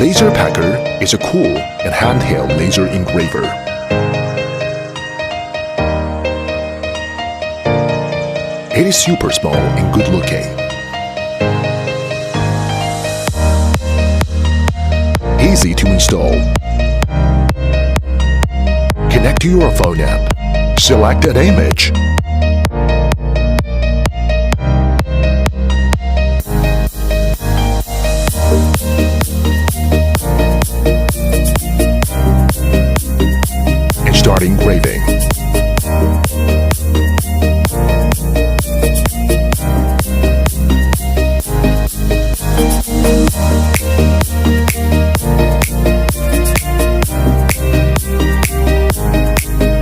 LaserPecker is a cool and handheld laser engraver. It is super small and good looking. Easy to install. Connect to your phone app. Select an image. And start engraving.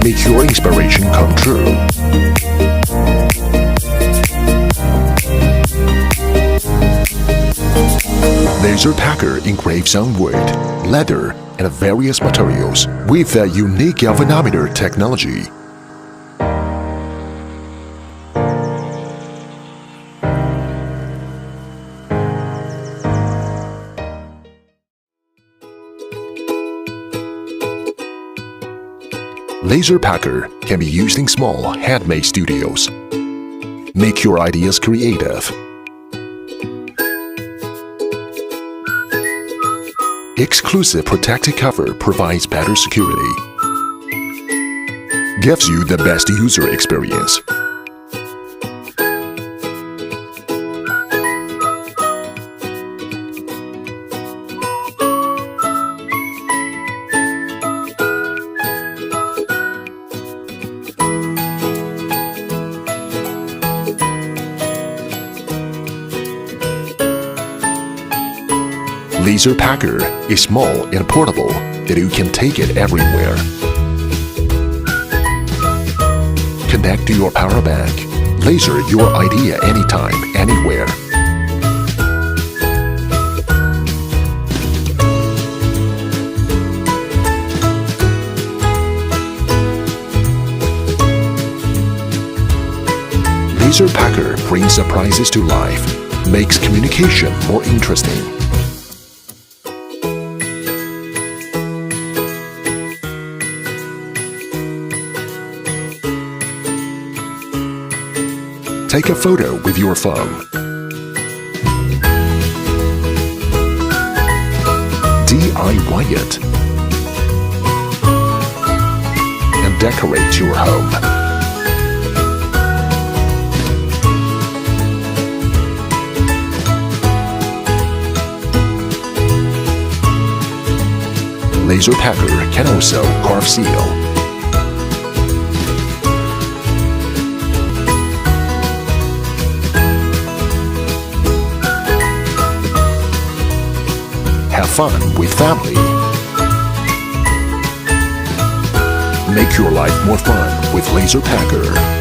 Make your inspiration come true. LaserPecker engraves on wood, leather, and various materials with a unique galvanometer technology. LaserPecker can be used in small, handmade studios. Make your ideas creative. Exclusive protective cover provides better security. Gives you the best user experience. LaserPecker is small and portable that you can take it everywhere. Connect to your power bank. Laser your idea anytime, anywhere. LaserPecker brings surprises to life, makes communication more interesting. Take a photo with your phone. DIY it. And decorate your home. LaserPecker can also carve seal. Have fun with family. Make your life more fun with LaserPecker.